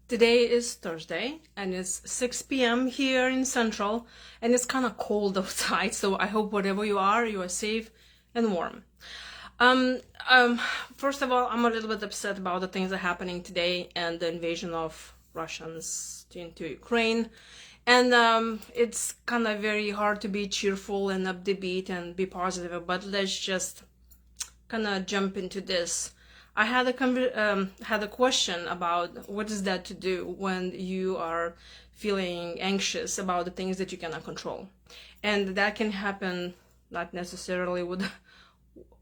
Today is Thursday and it's 6 p.m. here in Central and it's kind of cold outside, so I hope wherever you are safe and warm. Um, um, First of all, I'm a little bit upset about the things that are happening today and the invasion of Russians into Ukraine. And it's kind of very hard to be cheerful and upbeat and be positive, but let's just kind of jump into this. I had a question about what is that to do when you are feeling anxious about the things that you cannot control, and that can happen not necessarily with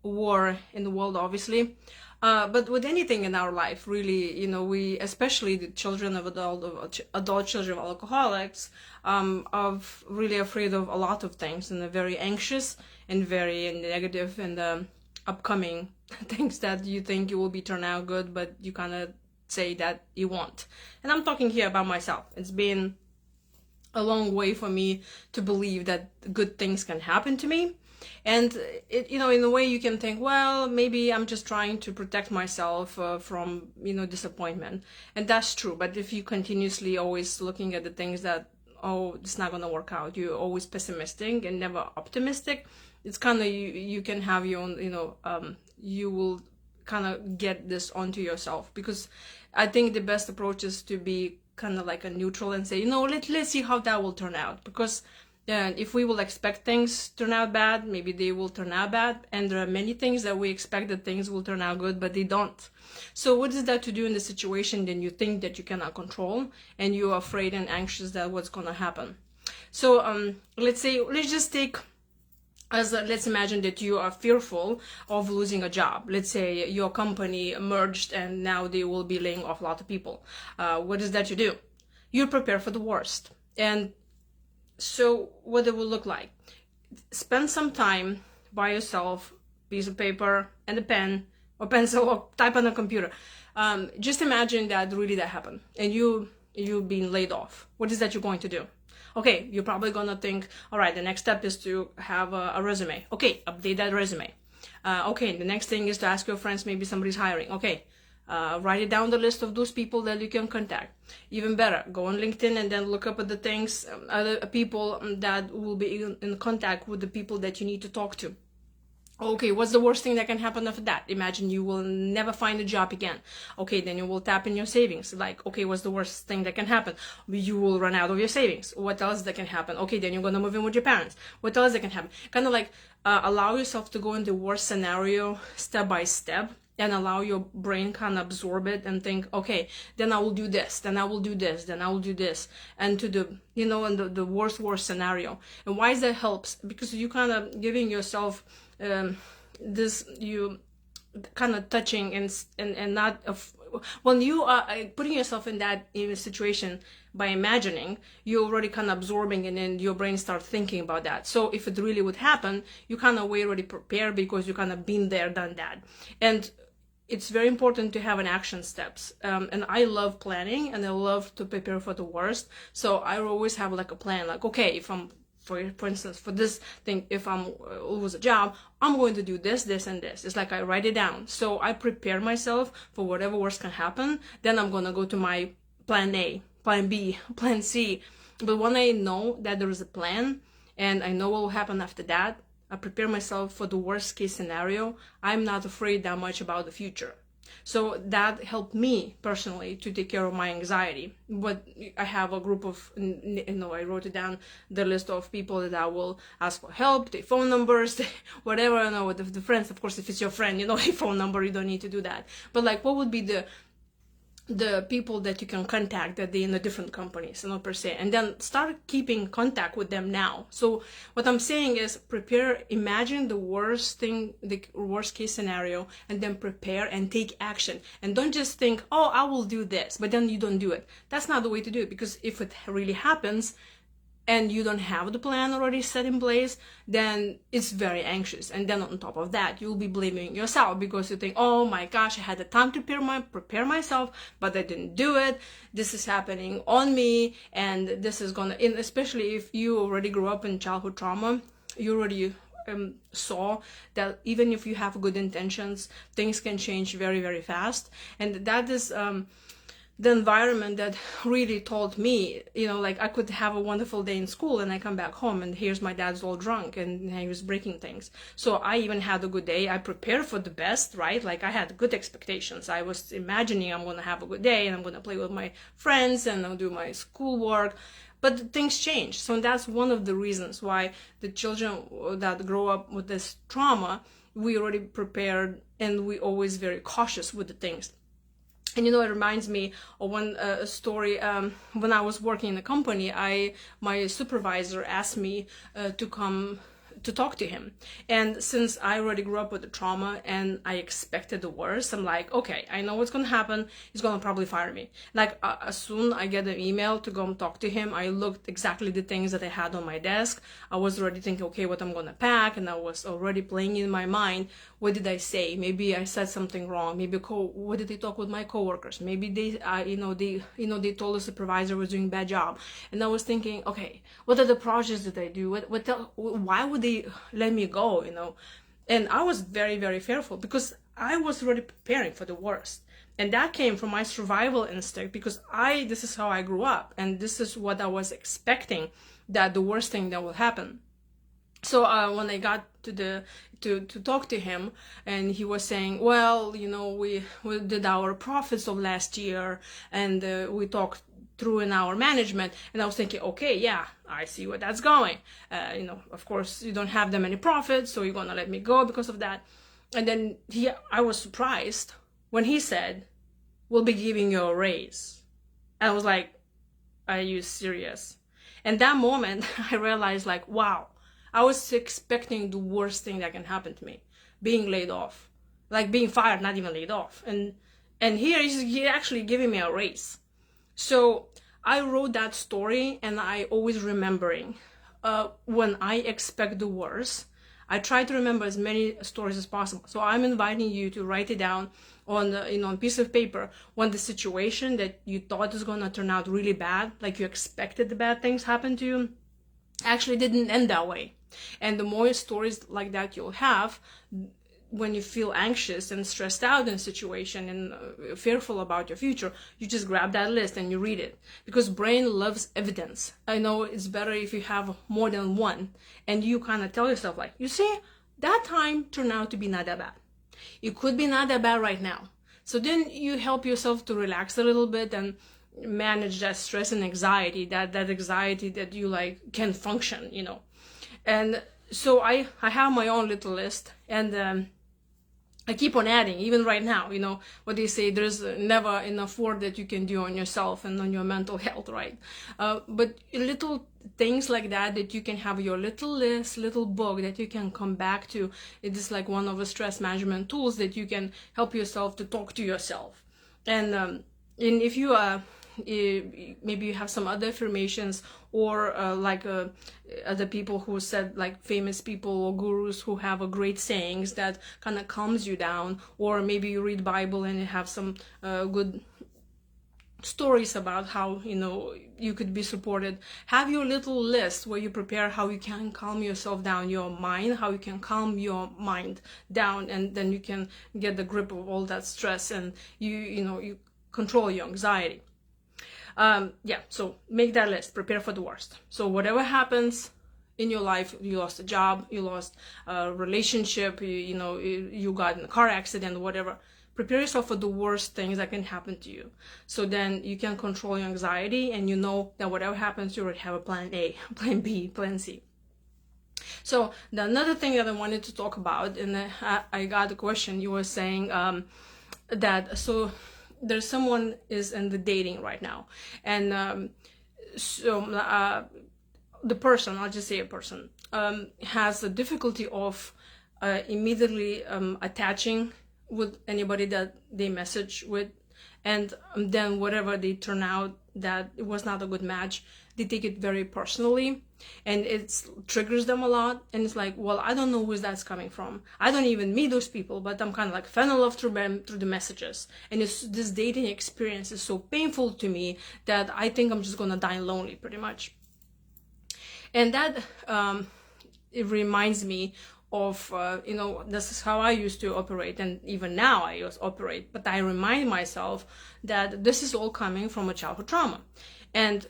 war in the world, obviously, but with anything in our life, really. We, especially the children of adult children of alcoholics, of really afraid of a lot of things and are very anxious and very negative and upcoming things that you think you will be turned out good, but you kind of say that you won't. And I'm talking here about myself. It's been a long way for me to believe that good things can happen to me. And in a way you can think, well, maybe I'm just trying to protect myself from disappointment, and that's true. But if you continuously always looking at the things that, oh, it's not going to work out, you're always pessimistic and never optimistic, it's kind of, you can have your own, you will kind of get this onto yourself. Because I think the best approach is to be kind of like a neutral and say, let's see how that will turn out. Because if we will expect things to turn out bad, maybe they will turn out bad. And there are many things that we expect that things will turn out good, but they don't. So what is that to do in the situation then you think that you cannot control and you're afraid and anxious that what's going to happen? So let's just take let's imagine that you are fearful of losing a job. Let's say your company merged and now they will be laying off a lot of people. What is that you do? You prepare for the worst. And so what it will look like: spend some time by yourself, piece of paper and a pen or pencil, or type on a computer. Just imagine that really that happened and you've been laid off. What is that you're going to do? Okay, you're probably gonna think, all right, the next step is to have a resume. Okay, update that resume. Okay, the next thing is to ask your friends, maybe somebody's hiring. Okay, write it down the list of those people that you can contact. Even better, go on LinkedIn and then look up at the things, other people that will be in contact with the people that you need to talk to. Okay, what's the worst thing that can happen after that? Imagine you will never find a job again. Okay, then you will tap in your savings. Like, okay, what's the worst thing that can happen? You will run out of your savings. What else that can happen? Okay, then you're gonna move in with your parents. What else that can happen? Kind of like allow yourself to go in the worst scenario step by step, and allow your brain kind of absorb it and think, okay, then I will do this, then I will do this, then I will do this, and to the in the worst scenario. And why is that helps? Because you kind of giving yourself this, you kind of touching and not when you are putting yourself in that situation by imagining, you're already kind of absorbing, and then your brain starts thinking about that. So if it really would happen, you kind of already prepare because you kind of been there, done that. And it's very important to have an action steps. And I love planning and I love to prepare for the worst. So I always have like a plan, like, okay, if I'm, for instance, for this thing, if I'm lose a job, I'm going to do this, this, and this. It's like I write it down. So I prepare myself for whatever worst can happen. Then I'm going to go to my plan A, plan B, plan C. But when I know that there is a plan and I know what will happen after that, I prepare myself for the worst case scenario. I'm not afraid that much about the future. So that helped me personally to take care of my anxiety. But I have a group of, I wrote it down, the list of people that I will ask for help, their phone numbers, whatever, with the friends. Of course, if it's your friend, a phone number, you don't need to do that. But like, what would be the people that you can contact that they in the different companies, per se, and then start keeping contact with them now. So what I'm saying is prepare, imagine the worst thing, the worst case scenario, and then prepare and take action. And don't just think, oh, I will do this, but then you don't do it. That's not the way to do it, because if it really happens and you don't have the plan already set in place, then it's very anxious. And then on top of that, you'll be blaming yourself because you think, oh my gosh, I had the time to prepare myself, but I didn't do it. This is happening on me, and this is gonna, and especially if you already grew up in childhood trauma, you already saw that even if you have good intentions, things can change very, very fast. And that is the environment that really told me, like I could have a wonderful day in school and I come back home and here's my dad's all drunk and he was breaking things. So I even had a good day. I prepared for the best, right? Like I had good expectations. I was imagining I'm going to have a good day and I'm going to play with my friends and I'll do my schoolwork. But things change. So that's one of the reasons why the children that grow up with this trauma, we already prepared and we always very cautious with the things. And it reminds me of one story. When I was working in a company, my supervisor asked me to come to talk to him. And since I already grew up with the trauma and I expected the worst, I'm like, okay, I know what's going to happen. He's going to probably fire me. Like as soon I get an email to go and talk to him, I looked exactly the things that I had on my desk. I was already thinking, okay, what I'm going to pack. And I was already playing in my mind, what did I say? Maybe I said something wrong. Maybe what did they talk with my coworkers? Maybe they told the supervisor was doing a bad job. And I was thinking, okay, what are the projects that I do? Why would they let me go? And I was very, very fearful because I was already preparing for the worst. And that came from my survival instinct because this is how I grew up. And this is what I was expecting, that the worst thing that will happen. So when I got to talk to him, and he was saying, well, we did our profits of last year, and we talked through in our management, and I was thinking, okay, yeah, I see where that's going. Of course, you don't have that many profits, so you're gonna let me go because of that. And then I was surprised when he said, we'll be giving you a raise. And I was like, are you serious? And that moment, I realized, like, wow, I was expecting the worst thing that can happen to me, being laid off, like being fired, not even laid off. And here he's actually giving me a raise. So I wrote that story, and I always remembering when I expect the worst, I try to remember as many stories as possible. So I'm inviting you to write it down on a piece of paper when the situation that you thought is going to turn out really bad, like you expected the bad things happen to you, actually didn't end that way. And the more stories like that you'll have, when you feel anxious and stressed out in a situation and fearful about your future, you just grab that list and you read it, because brain loves evidence. I know it's better if you have more than one and you kind of tell yourself, like, you see, that time turned out to be not that bad. It could be not that bad right now. So then you help yourself to relax a little bit and manage that stress and anxiety, that anxiety that you can function, And so I have my own little list, and I keep on adding, even right now, what they say, there's never enough work that you can do on yourself and on your mental health, right? But little things like that you can have your little list, little book that you can come back to. It is like one of the stress management tools that you can help yourself to talk to yourself. And if you maybe you have some other affirmations, or other people who said, like famous people or gurus who have a great sayings that kind of calms you down, or maybe you read Bible and you have some good stories about how you could be supported. Have your little list where you prepare how you can calm yourself down, your mind, how you can calm your mind down, and then you can get the grip of all that stress, and you control your anxiety. So make that list, prepare for the worst. So whatever happens in your life, you lost a job, you lost a relationship, you got in a car accident, whatever, prepare yourself for the worst things that can happen to you. So then you can control your anxiety, and that whatever happens, you already have a plan A, plan B, plan C. So another thing that I wanted to talk about, and I got a question, you were saying that, so there's someone is in the dating right now, and the person, I'll just say a person, has a difficulty of immediately attaching with anybody that they message with, and then whatever they turn out that it was not a good match, they take it very personally, and it triggers them a lot. And it's like, well, I don't know where that's coming from. I don't even meet those people, but I'm kind of like fan of love through them, through the messages. And this dating experience is so painful to me that I think I'm just gonna die lonely, pretty much. And that it reminds me of, this is how I used to operate, and even now I operate, but I remind myself that this is all coming from a childhood trauma. And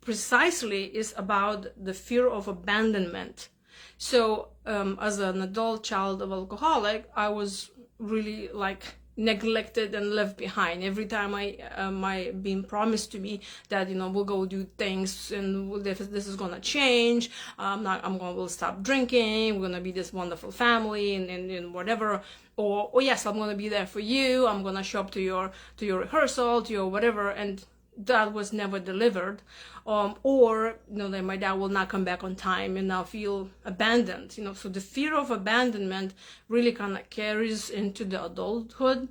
precisely is about the fear of abandonment. So as an adult child of alcoholic, I was really like neglected and left behind. Every time I been promised to me that we'll go do things and this is gonna change. We'll stop drinking. We're gonna be this wonderful family and whatever. Or oh yes, I'm gonna be there for you. I'm gonna show up to your rehearsal, to your whatever, and that was never delivered. Or that my dad will not come back on time and I'll feel abandoned. So the fear of abandonment really kind of carries into the adulthood.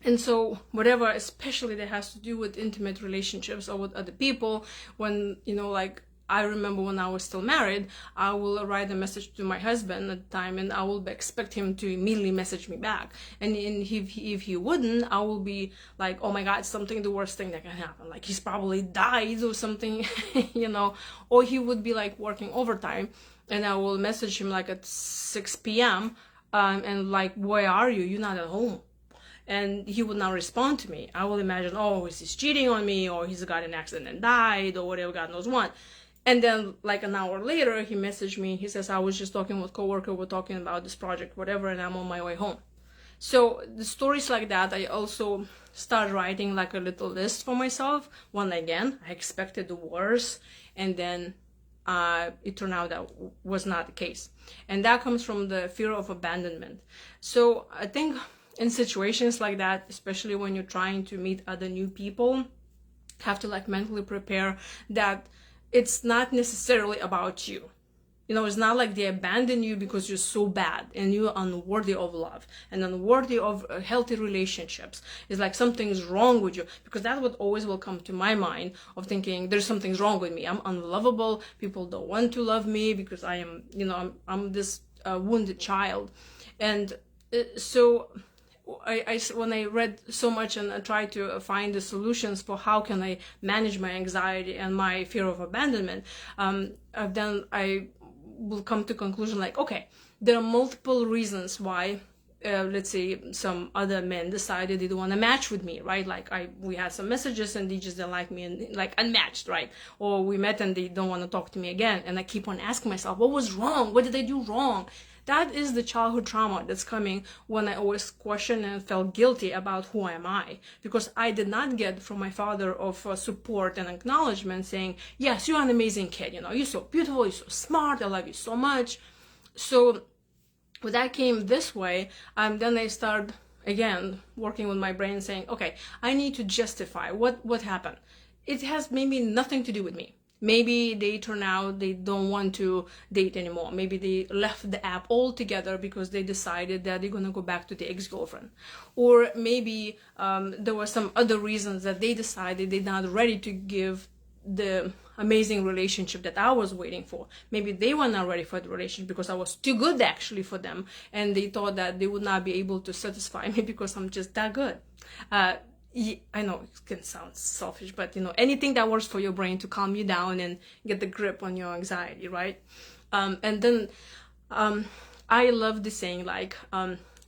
And so whatever, especially that has to do with intimate relationships or with other people, when like I remember when I was still married, I will write a message to my husband at the time, and I will expect him to immediately message me back. And if he wouldn't, I will be like, oh my God, something, the worst thing that can happen. Like he's probably died or something, or he would be like working overtime, and I will message him like at 6 p.m. And like, where are you? You're not at home. And he would not respond to me. I will imagine, oh, he's cheating on me, or he's got an accident and died, or whatever, God knows what. And then like an hour later, he messaged me. He says, I was just talking with coworker. We're talking about this project, whatever, and I'm on my way home. So the stories like that, I also start writing like a little list for myself. One, again, I expected the worst, and then it turned out that was not the case. And that comes from the fear of abandonment. So I think in situations like that, especially when you're trying to meet other new people, have to like mentally prepare that it's not necessarily about you. It's not like they abandon you because you're so bad and you're unworthy of love and unworthy of healthy relationships. It's like something's wrong with you, because that's what always will come to my mind, of thinking there's something's wrong with me. I'm unlovable. People don't want to love me because I am, I'm this wounded child. And so when I read so much and I tried to find the solutions for how can I manage my anxiety and my fear of abandonment, then I will come to conclusion like, okay, there are multiple reasons why, let's say some other men decided they don't want to match with me, right? Like we had some messages and they just didn't like me and like unmatched, right? Or we met and they don't want to talk to me again. And I keep on asking myself, what was wrong? What did I do wrong? That is the childhood trauma that's coming when I always questioned and felt guilty about who am I, because I did not get from my father of support and acknowledgement saying, yes, you're an amazing kid, you're so beautiful, you're so smart, I love you so much. So when that came this way, then I started again working with my brain saying, okay, I need to justify what happened. It has maybe nothing to do with me. Maybe they turn out they don't want to date anymore. Maybe they left the app altogether because they decided that they're going to go back to the ex-girlfriend. Or maybe there were some other reasons that they decided they're not ready to give the amazing relationship that I was waiting for. Maybe they were not ready for the relationship because I was too good actually for them, and they thought that they would not be able to satisfy me because I'm just that good. I know it can sound selfish, but anything that works for your brain to calm you down and get the grip on your anxiety, right? And then I love the saying like,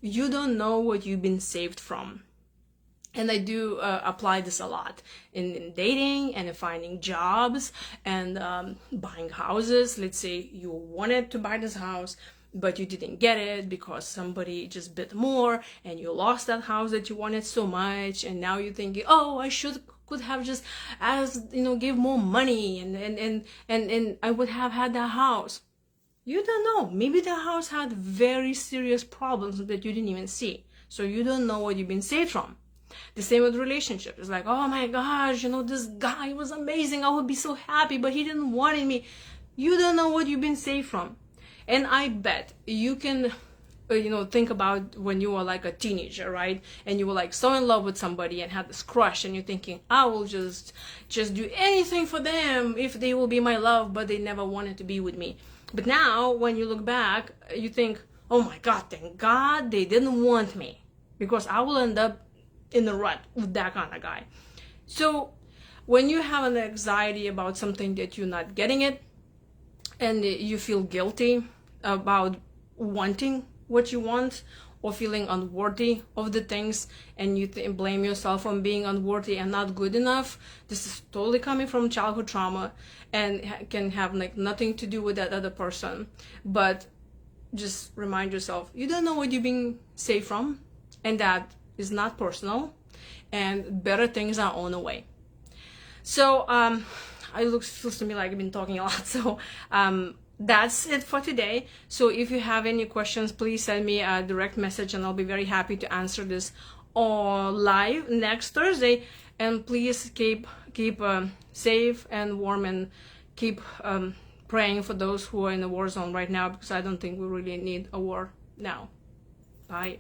you don't know what you've been saved from. And I do apply this a lot in dating and in finding jobs and buying houses. Let's say you wanted to buy this house, but you didn't get it because somebody just bid more and you lost that house that you wanted so much. And now you're thinking, oh, I could have just give more money and I would have had that house. You don't know. Maybe the house had very serious problems that you didn't even see. So you don't know what you've been saved from. The same with relationships. It's like, oh my gosh, this guy was amazing. I would be so happy, but he didn't want me. You don't know what you've been saved from. And I bet you can, think about when you were like a teenager, right? And you were like so in love with somebody and had this crush, and you're thinking, I will just do anything for them if they will be my love, but they never wanted to be with me. But now when you look back, you think, oh my God, thank God they didn't want me, because I will end up in the rut with that kind of guy. So when you have an anxiety about something that you're not getting it, and you feel guilty about wanting what you want, or feeling unworthy of the things, and you blame yourself on being unworthy and not good enough, this is totally coming from childhood trauma and can have like nothing to do with that other person. But just remind yourself, you don't know what you're being saved from, and that is not personal, and better things are on the way. So it feels to me like I've been talking a lot. So that's it for today. So if you have any questions, please send me a direct message, and I'll be very happy to answer this live next Thursday. And please keep safe and warm, and keep praying for those who are in the war zone right now, because I don't think we really need a war now. Bye.